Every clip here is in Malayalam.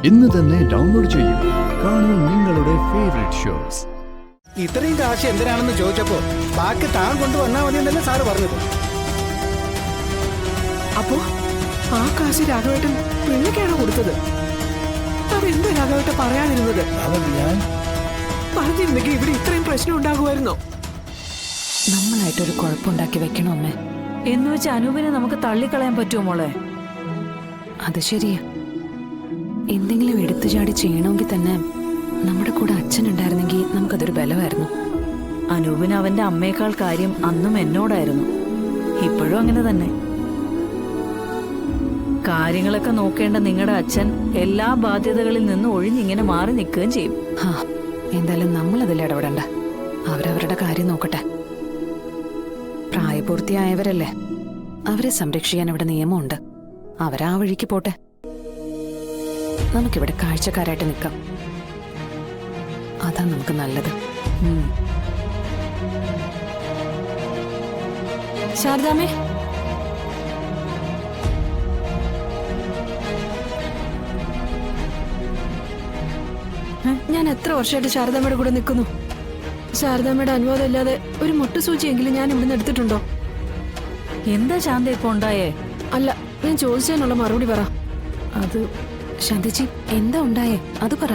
ഇന്ന് തന്നെ ഡൗൺലോഡ് ചെയ്യൂ. കാണൂ നിങ്ങളുടെ ഫേവറേറ്റ് ഷോസ്. ഇത്രയും കാശ് എന്തിനാണെന്ന് ചോദിച്ചപ്പോ ബാക്കി താൻ കൊണ്ടുവന്നാ മതി എന്നല്ലേ സാറ് പറഞ്ഞത്. അപ്പോ ആ കാശ് രാഘവേട്ടൻ പിള്ളക്കാണ് കൊടുത്തത്. അതെന്താ രാഘവേട്ടൻ പറയാതിരുന്നത്? പറഞ്ഞിരുന്നെങ്കിൽ ഇവിടെ ഇത്രയും പ്രശ്നം ഉണ്ടാകുമായിരുന്നോ? നമ്മളായിട്ടൊരു കുഴപ്പമുണ്ടാക്കി വെക്കണോ അമ്മേ? എന്ന് വെച്ച് അനൂപിനെ നമുക്ക് തള്ളിക്കളയാൻ പറ്റുമോ മോളെ? അത് ശരിയാ. എന്തെങ്കിലും എടുത്തു ചാടി ചെയ്യണമെങ്കിൽ തന്നെ നമ്മുടെ കൂടെ അച്ഛനുണ്ടായിരുന്നെങ്കിൽ നമുക്കതൊരു ബലമായിരുന്നു. അനൂപിന് അവന്റെ അമ്മയേക്കാൾ കാര്യം അന്നും എന്നോടായിരുന്നു. ഇപ്പോഴും അങ്ങനെ തന്നെ. കാര്യങ്ങളൊക്കെ നോക്കേണ്ട നിങ്ങളുടെ അച്ഛൻ എല്ലാ ബാധ്യതകളിൽ നിന്നും ഒഴിഞ്ഞിങ്ങനെ മാറി നിൽക്കുകയും ചെയ്യും. എന്തായാലും നമ്മളതിൽ ഇടപെടണ്ട. അവരവരുടെ കാര്യം നോക്കട്ടെ. പ്രായപൂർത്തിയായവരല്ലേ, അവരെ സംരക്ഷിക്കാൻ ഇവിടെ നിയമമുണ്ട്. അവരാ വഴിക്ക് പോട്ടെ. നമുക്കിവിടെ കാഴ്ചക്കാരായിട്ട് നിൽക്കാം. അതാ നമുക്ക് നല്ലത്. ശാരദാമ്മേ, ഞാൻ എത്ര വർഷമായിട്ട് ശാരദാമ്മയുടെ കൂടെ നിൽക്കുന്നു. ശാരദാമ്മയുടെ അനുവാദം ഇല്ലാതെ ഒരു മുട്ടുസൂചിയെങ്കിലും ഞാൻ ഇവിടുന്ന് എടുത്തിട്ടുണ്ടോ? എന്താ ശാന്ത ഇപ്പൊ ഉണ്ടായേ? അല്ല, ഞാൻ ചോദിച്ചതിനുള്ള മറുപടി പറ. അത് ശാന്തിജി, എന്താ ഉണ്ടായേ അത് പറ.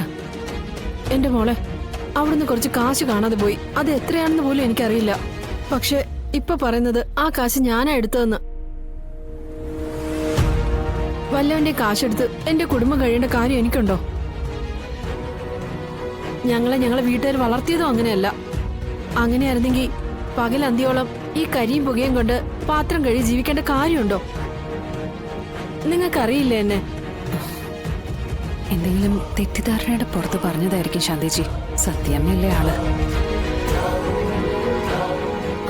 എന്റെ മോളെ, അവിടുന്ന് കുറച്ച് കാശ് കാണാതെ പോയി. അത് എത്രയാണെന്ന് പോലും എനിക്കറിയില്ല. പക്ഷെ ഇപ്പൊ പറയുന്നത് ആ കാശ് ഞാനാ എടുത്തതെന്ന്. വല്ലവന്റെ കാശെടുത്ത് എന്റെ കുടുംബം കഴിയേണ്ട കാര്യം എനിക്കുണ്ടോ? ഞങ്ങളെ വീട്ടുകാർ വളർത്തിയതും അങ്ങനെയല്ല. അങ്ങനെയായിരുന്നെങ്കിൽ പകൽ അന്തിയോളം ഈ കരിയും പുകയും കൊണ്ട് പാത്രം കഴുകി ജീവിക്കേണ്ട കാര്യമുണ്ടോ? നിങ്ങൾക്കറിയില്ല എന്നെ. എന്തെങ്കിലും തെറ്റിദ്ധാരണയുടെ പുറത്ത് പറഞ്ഞതായിരിക്കും ശാന്തിജി. സത്യമല്ലേ ആള്?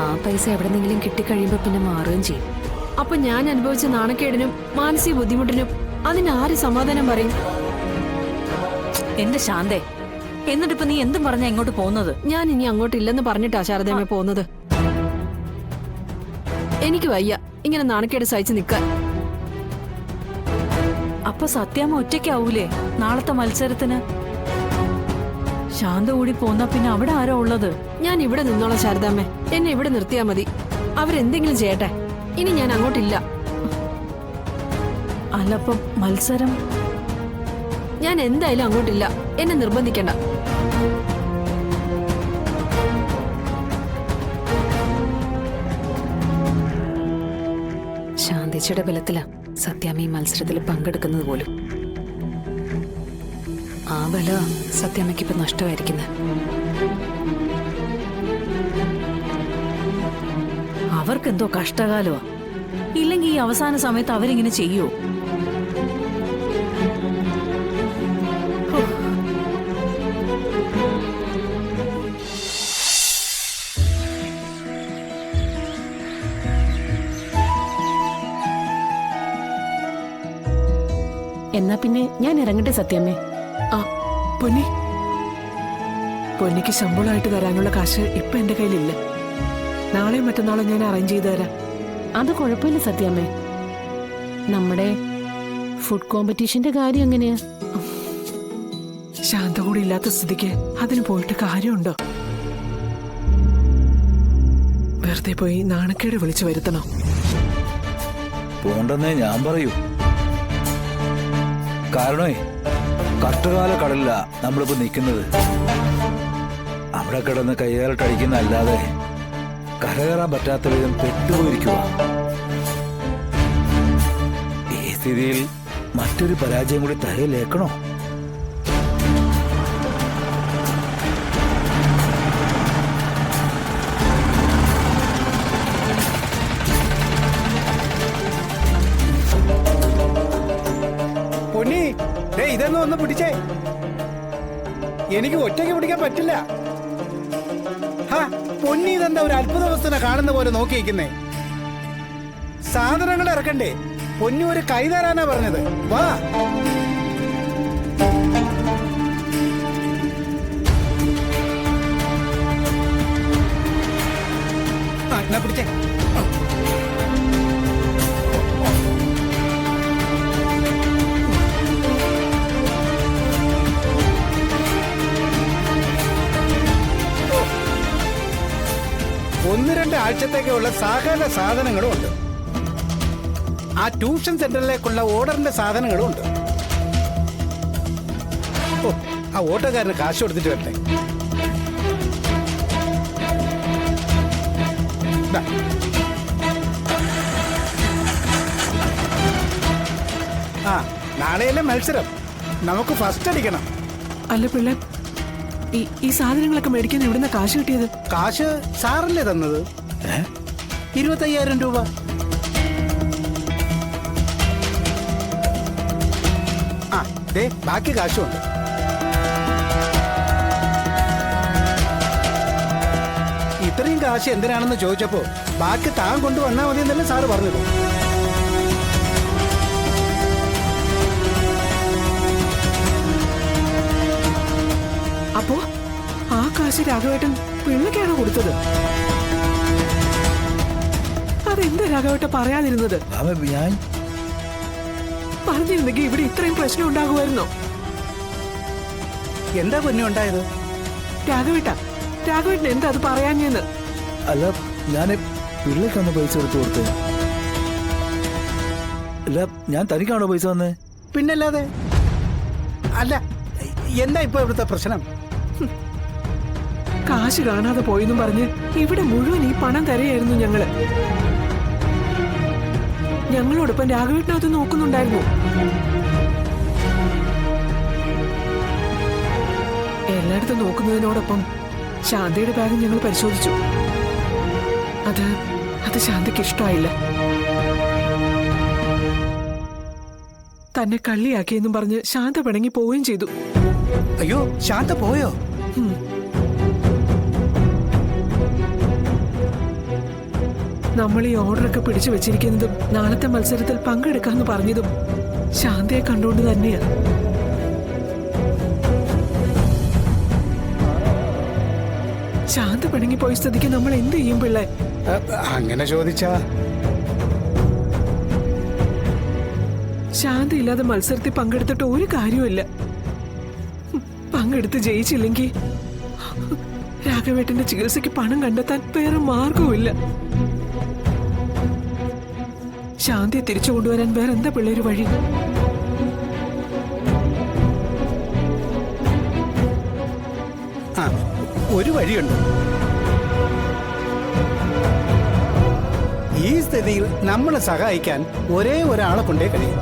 ആ പൈസ എവിടെന്നെങ്കിലും കിട്ടിക്കഴിയുമ്പോ പിന്നെ മാറുകയും ചെയ്യും. അപ്പൊ ഞാൻ അനുഭവിച്ച നാണക്കേടിനും മാനസിക ബുദ്ധിമുട്ടിനും അതിന് ആര് സമാധാനം പറയും? എന്റെ ശാന്തേ, എന്നിട്ടിപ്പോ നീ എന്തും പറഞ്ഞാ ഇങ്ങോട്ട് പോകുന്നത്? ഞാൻ ഇനി അങ്ങോട്ടില്ലെന്ന് പറഞ്ഞിട്ടാ ശാരദാമ്മ പോകുന്നത്. എനിക്ക് വയ്യ ഇങ്ങനെ നാണക്കേട് സഹിച്ചു നിൽക്കാൻ. അപ്പൊ സത്യാമ്മ ഒറ്റയ്ക്കാവൂലേ നാളത്തെ മത്സരത്തിന്? ശാന്ത കൂടി പോന്നാ പിന്നെ അവിടെ ആരാ ഉള്ളത്? ഞാൻ ഇവിടെ നിന്നോളാം ശാരദാമ്മ. എന്നെ ഇവിടെ നിർത്തിയാ മതി. അവരെന്തെങ്കിലും ചെയ്യട്ടെ. ഇനി ഞാൻ അങ്ങോട്ടില്ല. അല്ലപ്പം മത്സരം? ഞാൻ എന്തായാലും അങ്ങോട്ടില്ല. എന്നെ നിർബന്ധിക്കണ്ട. ശാന്തിച്ചിയുടെ ബലത്തിലാ സത്യാമ്മ ഈ മത്സരത്തിൽ പങ്കെടുക്കുന്നത് പോലും. ആ ബല സത്യാമ്മയ്ക്ക് ഇപ്പൊ നഷ്ടമായിരിക്കുന്നത്. അവർക്കെന്തോ കഷ്ടകാലമാ. ഇല്ലെങ്കിൽ ഈ അവസാന സമയത്ത് അവരിങ്ങനെ ചെയ്യോ? എന്നാ പിന്നെ ഞാൻ ഇറങ്ങട്ടെ സത്യാമ്മേ. ആ പൊന്നി, പൊന്നിക്ക് ശമ്പളമായിട്ട് തരാനുള്ള കാശ് ഇപ്പൊ എന്റെ കയ്യിലില്ല. നാളെ മറ്റന്നാളെ ഞാൻ അറേഞ്ച് ചെയ്ത് തരാം. അത് കുഴപ്പമില്ല സത്യാമ്മേ. നമ്മുടെ ഫുഡ് കോമ്പറ്റീഷന്റെ കാര്യം എങ്ങനെയാ? ശാന്ത കൂടി ഇല്ലാത്ത സ്ഥിതിക്ക് അതിന് പോയിട്ട് കാര്യമുണ്ടോ? വെറുതെ പോയി നാണക്കേട് വിളിച്ചു വരുത്തണോ? പോണ്ടെന്നേ ഞാൻ പറയൂ. കാരണമേ, കഷ്ടകാല കടലില നമ്മളിപ്പോ നിൽക്കുന്നത്. അവിടെ കിടന്ന് കയ്യാലിട്ടടിക്കുന്ന അല്ലാതെ കരകയറാൻ പറ്റാത്ത വിധം പെട്ടുപോയിരിക്കുക. ഈ സ്ഥിതിയിൽ മറ്റൊരു പരാജയം കൂടി തലയിലേക്കണോ? പൊന്നി, ഇതൊന്നും ഒന്ന് പിടിച്ചേ. എനിക്ക് ഒറ്റയ്ക്ക് പിടിക്കാൻ പറ്റില്ല. പൊന്നി, ഇതെന്താ ഒരു അത്ഭുത വസ്തുനെ കാണുന്ന പോലെ നോക്കിയിരിക്കുന്നേ? സാധനങ്ങൾ ഇറക്കണ്ടേ? പൊന്നി ഒരു കൈ തരാനാ പറഞ്ഞത്. വാ. പിടിച്ചേ. 1-2 ആഴ്ചത്തേക്കുള്ള സകല സാധനങ്ങളും ഉണ്ട്. ആ ട്യൂഷൻ സെന്ററിലേക്കുള്ള ഓർഡറിന്റെ സാധനങ്ങളും ഉണ്ട്. ഓ, ആ ഓട്ടോക്കാരന് കാശ് കൊടുത്തിട്ട് വരട്ടെ. ദാ. ആ, നാളെയല്ലേ മത്സരം, നമുക്ക് ഫസ്റ്റ് അടിക്കണം. അല്ല പിള്ളേ, ഈ സാധനങ്ങളൊക്കെ മേടിക്കാൻ എവിടുന്ന കാശ് കിട്ടിയത്? കാശ് സാറല്ലേ തന്നത്? 25,000 രൂപ. ആ ദേ ബാക്കി കാശുണ്ട്. ഇത്രയും കാശ് എന്തിനാണെന്ന് ചോദിച്ചപ്പോ ബാക്കി താൻ കൊണ്ടുവന്നാ മതി എന്നല്ലേ സാറ് പറഞ്ഞത്. അപ്പോ ആ കാശ് രാഘവേട്ടൻ പിള്ളക്കാണോ കൊടുത്തത്? അതെന്താ രാഘവേട്ട പറയാതിരുന്നത്? ഞാൻ പറഞ്ഞിരുന്നെങ്കിൽ ഇവിടെ ഇത്രയും പ്രശ്നം ഉണ്ടാകുമായിരുന്നോ? എന്താ പൊന്നു ഉണ്ടായത്? രാഘവേട്ടൻ എന്താ അത് പറയാഞ്ഞെന്ന്? അല്ല, ഞാൻ പിള്ളേക്കാണ് പൈസ കൊടുത്ത്. അല്ല, ഞാൻ തനിക്കാണോ പൈസ തന്നേ? പിന്നല്ലാതെ. അല്ല, എന്താ ഇപ്പൊ ഇവിടുത്തെ പ്രശ്നം? കാശ് കാണാതെ പോയെന്നും പറഞ്ഞ് ഇവിടെ മുഴുവൻ ഈ പണം തരയായിരുന്നു ഞങ്ങള്. ഞങ്ങളോടൊപ്പം രാഘവേട്ടനകത്ത് നോക്കുന്നുണ്ടായിരുന്നു. എല്ലായിടത്തും നോക്കുന്നതിനോടൊപ്പം ശാന്തയുടെ ബാഗ് ഞങ്ങൾ പരിശോധിച്ചു. അത് ശാന്തയ്ക്ക് ഇഷ്ടമായില്ല. തന്നെ കള്ളിയാക്കിയെന്നും പറഞ്ഞ് ശാന്ത പിണങ്ങി പോവുകയും ചെയ്തു. അയ്യോ, ശാന്ത പോയോ? നമ്മൾ ഈ ഓർഡറൊക്കെ പിടിച്ചു വെച്ചിരിക്കുന്നതും നാളത്തെ മത്സരത്തിൽ പങ്കെടുക്കാന്ന് പറഞ്ഞതും ശാന്തയെ കണ്ടുകൊണ്ട് തന്നെയാ. ശാന്ത പിണങ്ങി പോയ സ്ഥിതിക്ക് നമ്മൾ എന്ത് ചെയ്യും പിള്ളേ? അങ്ങനെ ചോദിച്ചാ ശാന്തയില്ലാതെ മത്സരത്തിൽ പങ്കെടുത്തിട്ട് ഒരു കാര്യമില്ല. പങ്കെടുത്ത് ജയിച്ചില്ലെങ്കിൽ രാഘവേട്ടന്റെ ചികിത്സയ്ക്ക് പണം കണ്ടെത്താൻ വേറെ മാർഗവുമില്ല. ശാന്തിയെ തിരിച്ചു കൊണ്ടുവരാൻ വേറെ എന്താ പിള്ളേര് വഴി? ആ, ഒരു വഴിയുണ്ട്. ഈ സ്ഥിതിയിൽ നമ്മളെ സഹായിക്കാൻ ഒരേ ഒരാളെ കൊണ്ടേ കഴിയും.